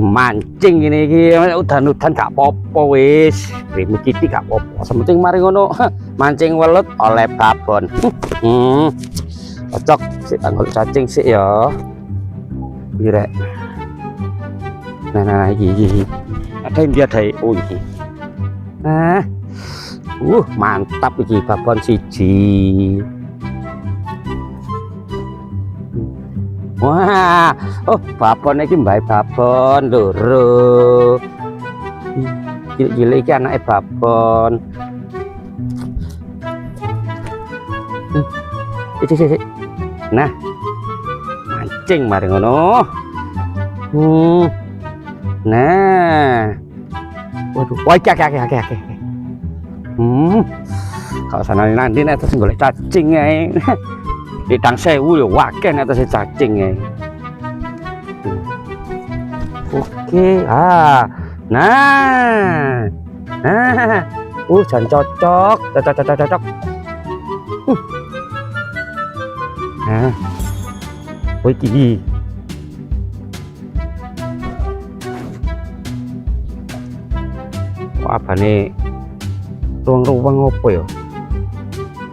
mancing ini iki udan-udan gak apa-apa wis. Rimu titik gak apa-apa. Sementing mari ngono mancing welut oleh babon. Cocok sik tanggul cacing sik ya. Birek. Nah iki. Ada yang dia dai. Oh iki. Nah. Mantap iki babon siji. Wah, babon iki mbae babon loro. Cilik-cilik iki anake babon. Sik. Nah. Mancing mari ngono. Nah. Waduh, oke. Kalau sana nanti atas golek cacing ae. Di tang sewu ya wakeh atas cacing ae. Oke, nah. Jan cocok. Nah. Iki. Apa nih? Ruang-ruang apa ya?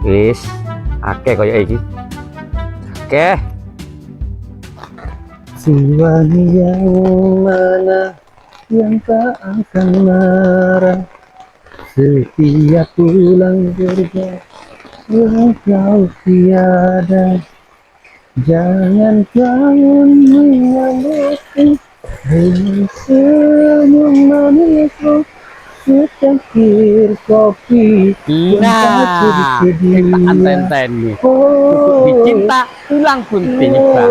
Wis, akeh kaya iki. Akeh. Siwani yang mana yang tak akan marah setiap pulang kerja yang kau tiada. Jangan kau menyambutku dengan senyum manismu. Secangkir kopi. Nah, enten nih. Dicinta hilang pun tiba.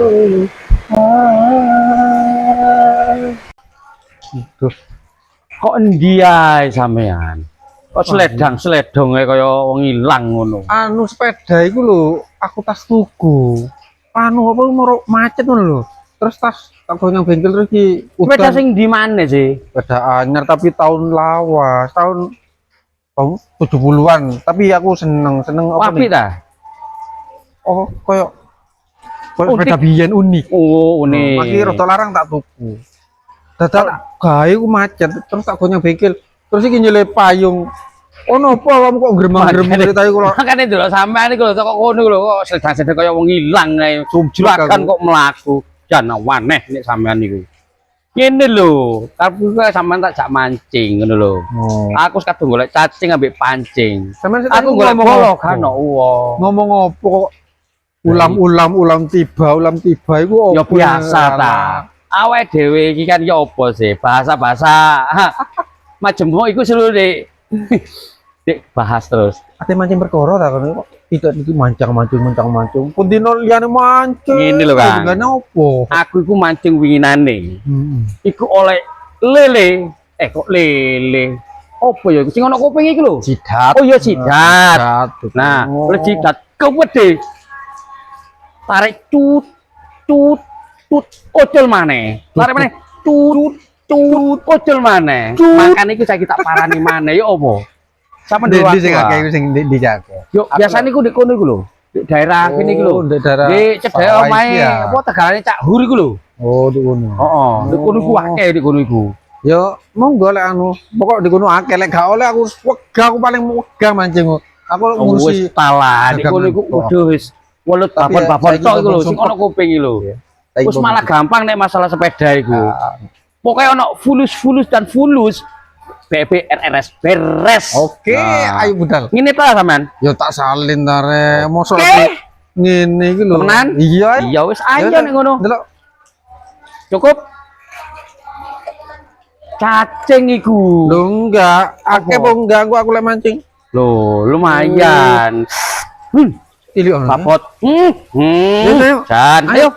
Kok dia sampean? Kok sledong kaya wong ilang ngono. Anu sepeda iku lho, aku tas tuku. Anu apa mau macet ngono lho. Terus tas tak nang bengkel terus iki sepeda sing di mana sih? Sepeda anyar tapi tahun lawas, tahun 70-an. Tapi aku seneng apa nih? Oh, koyo sepeda biyen unik. Oh, unik. Masih rada larang tak tuku. Dadak gawe ku macet, terus tak go nang bengkel. Terus iki nyele payung. Ono apa kamu kok gremeng-gremeng ceritae kula. Makane delok sampean iki lho kok ngono lho kok sedang-sedang kaya wong ilang ae. Juragan kok mlaku. Jan waneh nek sampean niku. Ngene lho, tapi kok sampean tak jak mancing ngono lho. Aku kadung golek cacing ambek pancing. Aku golek bola kan ngomong opo kok ulam tiba iku opo? Ya biasa ta. Awake dhewe iki kan ya opo sih? Bahasa-bahasa. Majemuk iku seluruh Dik bahas terus. Ate mancing perkara ta kok. Tidak iki mancing. Pun dino liyane mancing. Ngene lho kan. Gane opo? Aku iku mancing winginane. Iku oleh lele. Kok lele. Opo ya sing ono kuping iki lho? Jidat. Oh ya jidat. Nah, oleh jidat kewede. Tarik tut ocol maneh. Tarik maneh tut ocol maneh. Makane iku saiki tak parani maneh ya opo? Sama dhewe sing akeh sing dijake. Yo biasane iku ndek kono iku lho. Di daerah kene iki lho. Di daerah. Di cedhek omahe apa tegalane Cak Hur iku lho. Oh, di kono. Heeh, di kono iku akeh di kono iku. Yo monggo lek anu, pokok di kono akeh lek gak oleh aku wegah aku paling wegah mancing. Aku ngurusi talah di kono iku udah wis welut babon tok iku lho sing ono kuping iki lho. Wis malah gampang nek masalah sepeda iku. Pokoknya ono fulus dan fulus. BBRRS beres. Oke, ayo budal. Ngene ta sampean? Ya tak salin ta re. Mosok ngene iki lho. Tenan? Iya. Iya wis ayo nek ngono. Delok. Cukup. Cacing iku. Lho enggak, akeh apa enggak aku lek mancing. Loh, lumayan. Cilik ono. Papot. Ayo.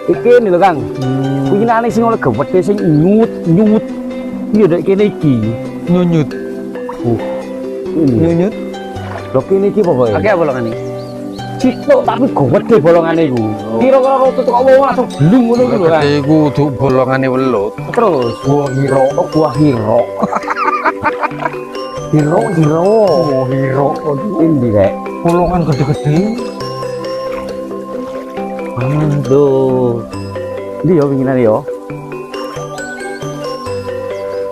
Iki nih lho Kang. Kuwi nane sing oleh gede sing nyut. Iya dek kene iki. Nyunyut. Ini. Nyunyut. Lho kene iki pokoke. Oke bolongan iki. Citok tapi gede bolongane iku. Kira-kira kok tutuk wong langsung blung ngono iku lho Kang. Gede iku tuh bolongane welut. Terus buah hiro. Hiro. Endi rek? Bolongan gede-gede. Aduh. Ndi yo winginan yo.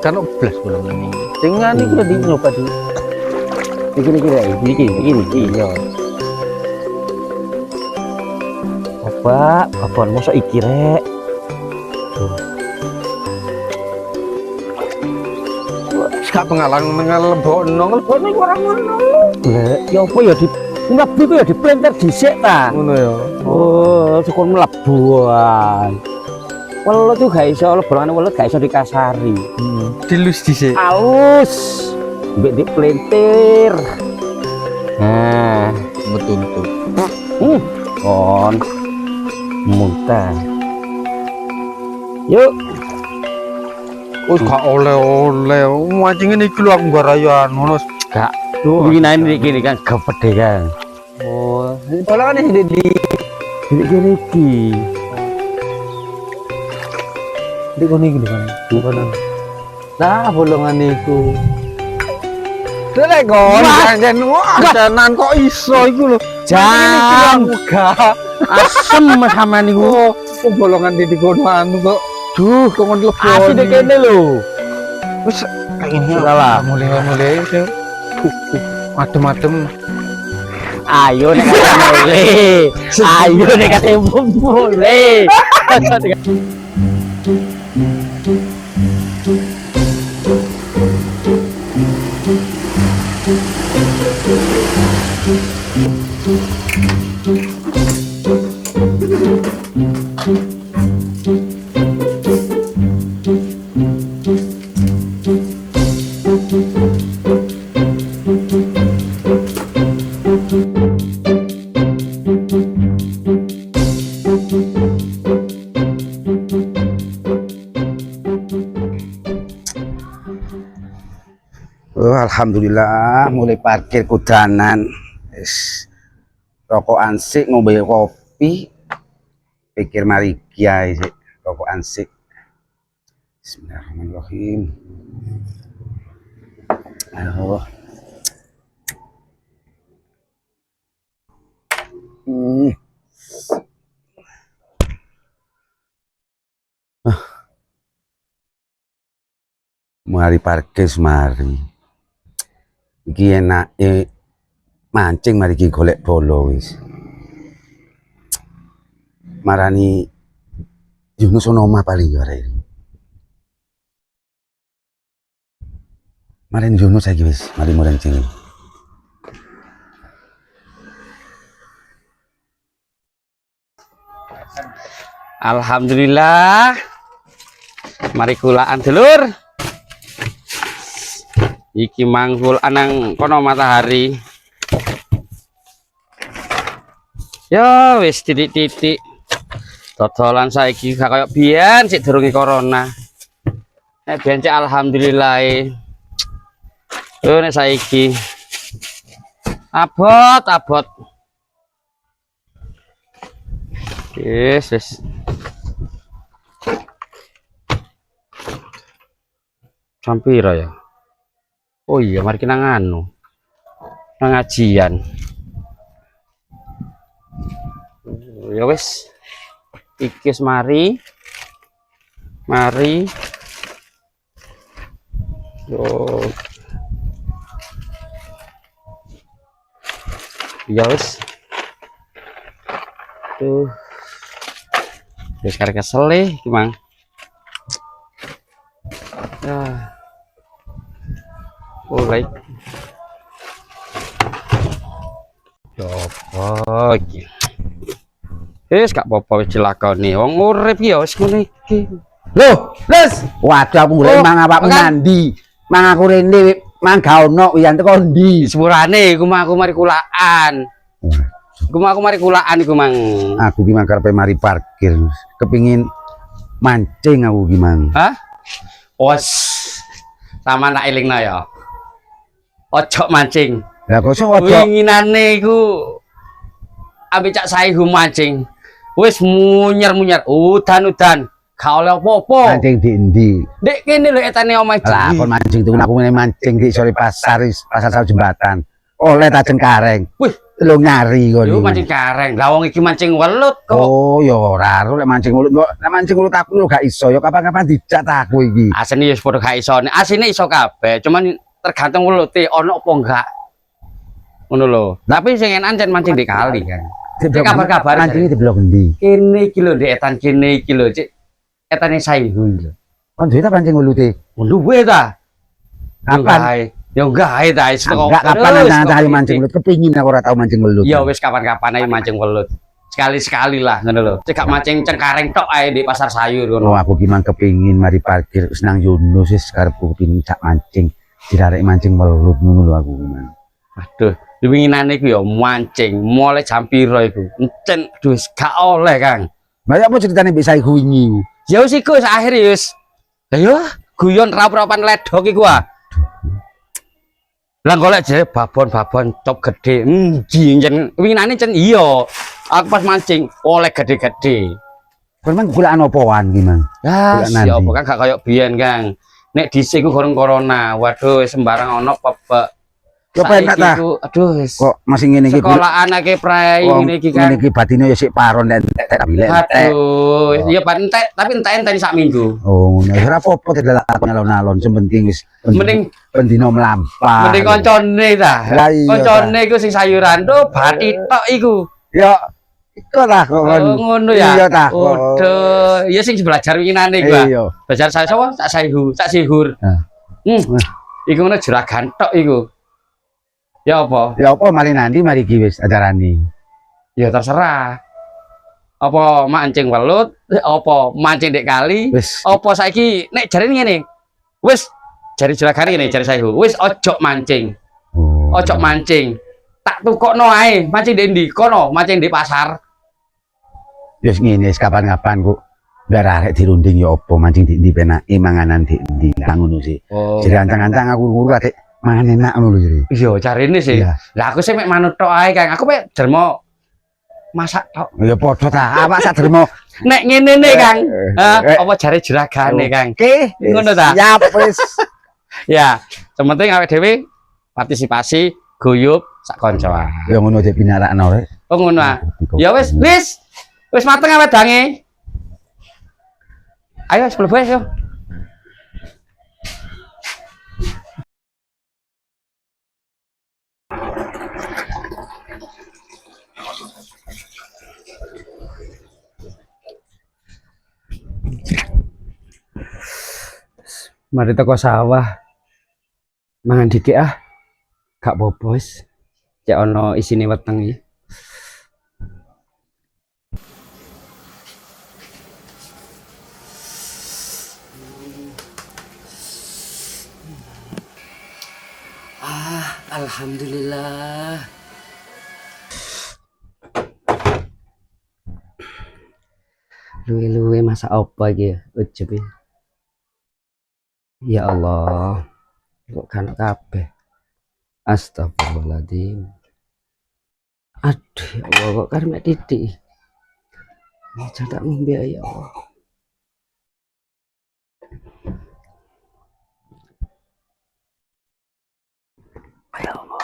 Kan blas bolongan iki. Dengan iki udah nyoba di. Iki. Iya. Apa mosok iki rek? Gak pengalaman lebono iku ora ngono. Lah, ya apa ya di mlebu ku ya diplenter dhisik ta. Ngono ya. Oh, cukup mlebu wae. Welut tuh gak iso lebolongane welut gak iso dikasari. Dilus dhisik. Alus. Mbek diplenter. Nah, Betul. kon muntah. Yuk. Oh, gak oleh-oleh. Mancing iki lho aku garayan ngono. Gak. Winginan iki kan gede kan. Oh, bolongan iki di Kene iki. di kono iki lho kan. Bolongan. Nah, bolongan iku. Lek kon jangan danan kok iso iku lho. Jam gak asem sama niku. Oh, bolongan di kono anu kok. Duh, kok ngono Asli dek kene lho. Wis kayak ini Salah. mulai itu. Adem-adem. Ayo nek kate boleh. Oh, alhamdulillah mulai parkir kudanan. Wis rokokan sik ngombe kopi. Pikir mari kiai sik rokokan sik. Bismillahirrahmanirrahim. Ayo. Mari parkir semari. Iki enake mancing mari iki golek bolo wis. Marani Yunus ono omah paling yo arek. Mari Yunus saiki wis, mari mancing. Alhamdulillah. Mari kulaan dulur. Iki mangkul anang kono matahari. Ya wis titik-titik. Dodolan saiki gak koyo biyen sik durunge corona. Nek biyen cek alhamdulillah. Nek saiki abot. Yes. Sampira ya. Oh iya, mari kita nganu pengajian. Ya wis, iki mari. Yo. Ya wis. Tuh. Wis karek kesel iki, Mang. Ya. Mulai coba iki wis gak apa-apa wis dilakoni wong urip ya wis ngene iki Loh, Les. Waduh aku golek mang apa mandi. Mang aku rene mang ga ono wiyan teko ndi. sepurane iku mah aku mari kulaan Aku mari kulaan iku mang. Aku ki mang karepe mari parkir. Kepingin mancing aku ki mang. Hah? Wes. Sama tak elingno ya. Ojo mancing. Lah kok iso ojo. Winginane iku ambek Cak Saihu mancing. Wis munyer-munyer, udan-udan. Gak oleh apa-apa. Mancing di endi? Dek kene lho etane omah Lah iki. kon mancing tuh aku mancing di sore pasar pasar jembatan. Oleh tak Cengkareng. Wih, Lo nyari kon. yo mancing kareng. Lah wong iki mancing welut kok. Oh, ya ora lek mancing mulut kok. Nek mancing mulut aku lho gak iso. Ya kapan-kapan dijak ta aku iki. Asine ya padha gak iso. Asine iso kabeh, cuman tergantung welute ono apa enggak. Ngono lho. Tapi sing enak ancen mancing di kali kan. Cek kabar-kabar mancing di blok endi? kene iki lho ndek etan kene iki lho, Cik. Etane Saihu lho. Kon duwe ta mancing mulute? Duwe ta? Kapan? Ya gawe ta wis kok. Enggak kapan nang cari mancing mulut kepingin aku ora tau mancing mulut. Ya wis kapan-kapan ae mancing welut. Sekali-sekali lah ngono lho. Cek gak mancing Cengkareng tok ae di pasar sayur Oh, ngono. aku ki mang kepingin mari parkir wis nang Yunus wis karepku kepingin cak mancing. Dirarek mancing welut ngono lho aku mang. Aduh, winginane iku ya mancing mulai jam piro iku. Encen aduh wis gak oleh, Kang. Lah apa ceritane mbek saya wingi? Ya wis iku wis akhir ya wis. Lah yo guyon rap-rapan ledok iku ah. Lah golek jare babon-babon cop gede. Jen winginane cen iya. Aku pas mancing oleh gede-gede. Kon mang golek apa-wan ki mang? Ya, Golek nanti. siapa kan gak koyo biyen, Kang. Nek dhisik ku gorong corona. Waduh, sembarang ono pepek. Ya penak ta? Aduh, wis. Kok masih ngene iki Sekolah anake prai ngene iki kan. Ngene iki batine ya sik paron entek tak bilek. Aduh, ya pan entek, tapi entek sak minggu. Oh, ngono. Ora apa-apa dilakoni alon-alon, sementing wis Mending pendino mlampah. mending koncone ta. Lah iya, Koncone iku sing sayuran tuh bathi tok iku. Ya iku lah kok. Oh, ngono ya. Iya ta. Waduh, ya sing belajar winginane iku. ah. Iya. Belajar saya sapa? Cak Saihu, Cak Sihur. Nah. Iku ngono juragan tok iku. Ya apa? Ya apa mari nanti mari iki wis acarane. Ya terserah. Apa mancing welut, apa mancing dek kali, Wis apa saiki nek jare ngene. Wis jare juragan ngene jare Saihu. Wis ojo mancing. oh. Ojo mancing. Tak tukokno ae, mancing ndek ndi? Kono, mancing di pasar. Wis ngene wis kapan-kapan kok biar arek dirunding ya apa mancing di ndi penake manganan di ndi lah ngono sih. Oh. Jadi ancang-ancang aku nguru adek mangan enak ngono lho jadi. Iya, jarine sih. Iya. Lah aku sih mek manut tok ae, Kang. Aku mek dermo masak tok. Ya padha ta, awak sak dermo. Nek ngene ne, Kang. eh. Apa jare juragane, Kang? Oke, Ngono ta? Siap wis. Ya, sementing awake dhewe partisipasi guyub sak kanca. Ya ngono dek pinarakno rek. Oh ngono ah. Ya wis, wis. Wis mateng wedange. Ayo sebelum wis yo. Mari teko sawah. Mangan dikit ah. Gak bobos. Cek ono isine weteng iki. Alhamdulillah. Luwe-luwe masa apa iki ya? Ujub iki. Ya Allah. Kok kan kabeh. Astagfirullahaladzim. Aduh, ya Allah, kok karena titik. Jangan tak ngombe ya Allah. Ya Allah.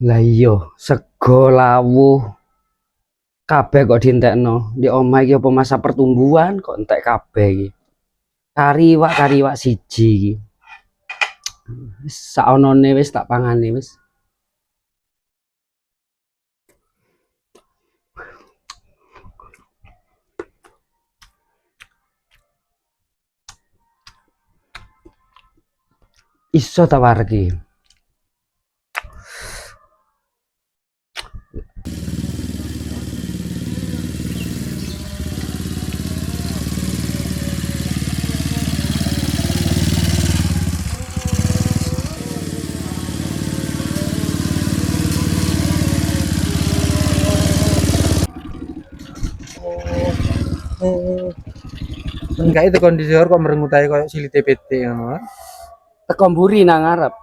Lah iya, sego lawuh kabeh kok dientekno. Di omah iki apa masa pertumbuhan kok entek kabeh iki. Kariwak siji iki. Wis saonone wis tak pangane wis. Iso ta wargi. Oh. Enggak itu kondisi kok merengutai koyo sili TPT ngono. Teko mburi nang ngarep.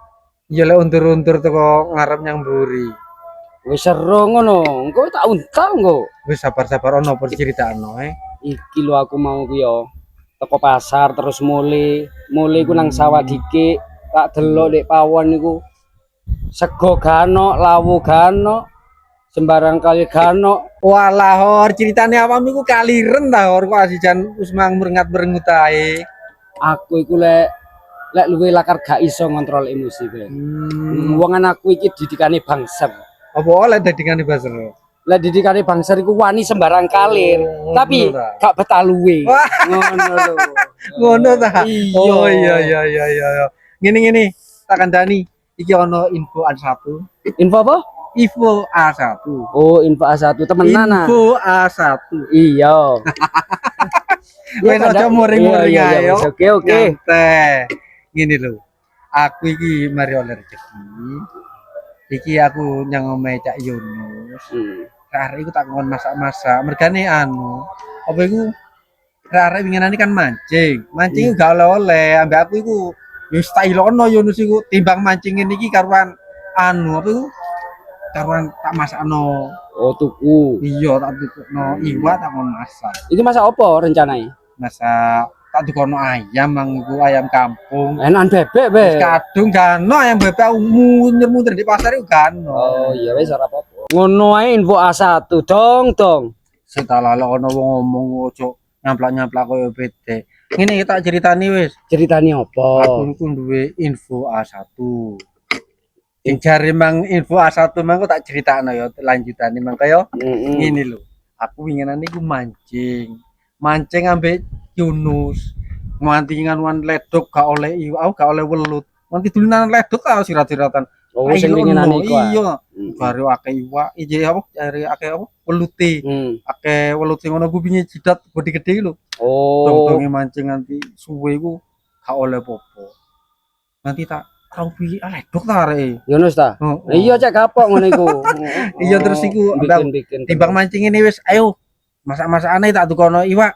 Iya lek untur-untur teko ngarep nyang mburi. Wis seru ngono. Engko tak untal engko. Wis sabar-sabar ono apa critakno Iki lho aku mau ku yo. Teko pasar terus mulai ku nang sawah dikik. Tak delok dek pawon niku. Sego gano, lawu gano. Sembarang kali gano. Walah hor ceritane awam iku kaliren ta hor kok asijan wis mang merengat-merengut ae. Aku iku lek luwe lakar gak iso ngontrol emosi kowe. Wong anakku iki didikane bangser. Apa oleh dadingane baser? Lek didikane bangser iku wani sembarang kalir, Oh, tapi ngono ta? gak betah luwe. Wah. Ngono lho. Ngono ta? Iya. Oh iya. Ngene tak kandhani iki ono info A1. Info apa? Info A1. Oh, info A1 temenan ah. Info A1. Iya. Wes aja muring-muring Iya, ayo. Oke. Nyantai. Ngene lho. Aku iki mari oleh rezeki. Iki aku nyang omahe Cak Yunus. Arek iku tak kon masak-masak. Mergane anu, apa iku arek winginane kan mancing. Mancing gak oleh-oleh, ambek aku iku yo stylono Yunus iku timbang mancing ngene iki karuan anu apa iku? Karuan tak masakno. Oh, tuku. Iya tak tukno iwak tak kon masak. Iki masak apa rencananya? Masak tak tukono ayam mang iku ayam kampung. Enakan bebek, Be. Wis kadung gano ayam bebek munyer-munyer di pasar iku gano. Oh, iya wis ora apa-apa. Ngono ae info A1 dong. Setala ono wong ngomong ojo nyamplak-nyamplak koyo bete. Ngene tak ceritani wis. Ceritanya apa? Aku iku duwe info A1. Sing jare mang info A1 mang kok tak critakno ya lanjutane mang kaya ngene lho. Aku winginane iku mancing. Mancing ambek Yunus. Nganti nganuan ledok gak oleh iwak, gak oleh welut. Nganti dolanan ledok ta sirat-siratan. Oh, sing winginane iku. Iya. Baru akeh iwak, iki apa? Cari akeh apa? Welute. Akeh welut sing ngono ku pinye jidat bodi gede lho. Oh. Tong-tonge mancing nganti suwe iku gak oleh popo. Nanti tak tau piye ledok ta areke. Yunus ta? Oh, Iya cek kapok ngono iku. Iya terus iku bikin. timbang mancing ini wis ayo masak-masakane tak tukono iwak.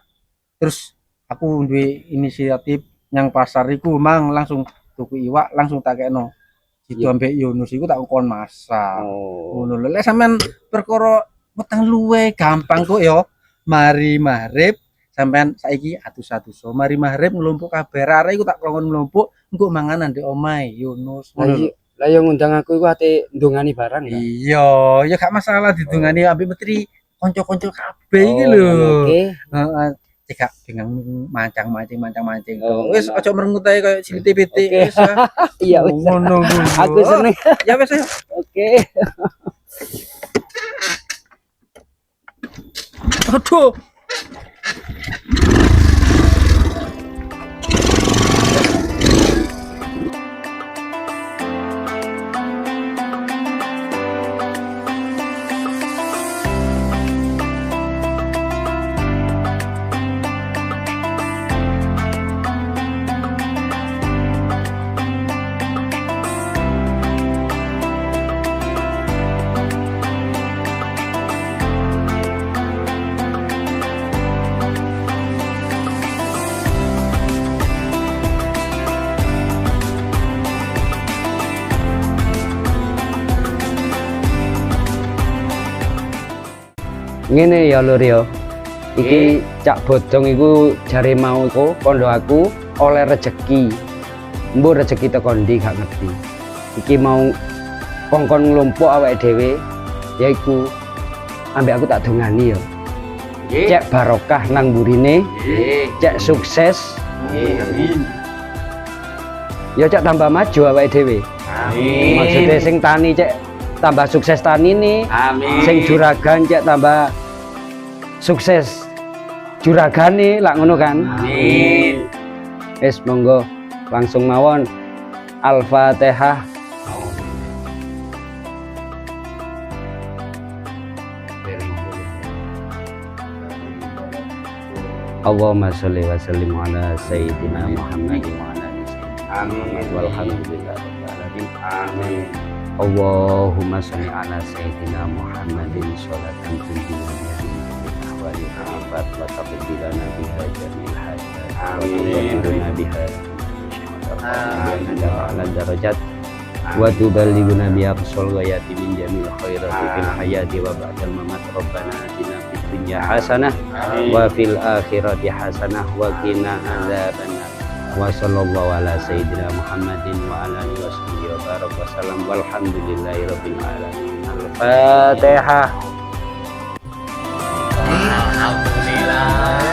Terus aku duwe inisiatif yang pasar iku mang langsung tuku iwak langsung tak kekno. Itu ambek Yunus iku tak kon masak. Ngono lho. Lek sampean perkara weteng luwe gampang kok ya. Mari maghrib sampean saiki atus-atus. Mari maghrib nglumpuk kabeh arek iku tak kon nglumpuk engko manganan ndek omahe Yunus. Lah yang ngundang aku iku ate ndongani barang ya. Iya, ya gak masalah didungani ambek metri kanca-kanca kabeh iki lho. Oke. Heeh. Cekak dengan mancing. Oh, Wis aja merengut ae koyo cilik TPT wis. Iya wis. Ngono. Aku seneng. Ya wis ayo. Oke. Aduh. Ngene ya Lur ya. Iki Cak Bodong iku jare mau iku kondo aku oleh rezeki. Mbok rezeki teko ndi gak ngerti. Iki mau kongkon nglumpuk awake dhewe yaiku ambek aku tak dongani ya. Cek barokah nang burine. Cek sukses. Amin. Ya cek tambah maju awake dhewe. Amin. Maksudnya sing tani cek tambah sukses tani nih. Amin. Sing juragan cek tambah sukses juragane lak ngono kan. Amin. Wis monggo langsung mawon Al-Fatihah. Allahumma sholli wa sallim ala sayyidina Muhammad wa ala ali sayyidina Muhammad walhamdulillahirabbil alamin. Amin. Allahumma sholli ala sayyidina Muhammadin sholatan tunjina biha jami'il afat wa taqbilana biha jami'il hajat wa tuballighuna biha ala darajat wa tuballighuna biha aqsal ghayati min jami'il khairati fil hayati wa ba'dal mamat rabbana atina fid dunya hasanah wa fil akhirati hasanah wa qina adzabannar wa sallallahu ala sayyidina Muhammadin wa ala alihi wa barak wa salam walhamdulillahi rabbil alamin. Al-Fatihah. Alhamdulillah.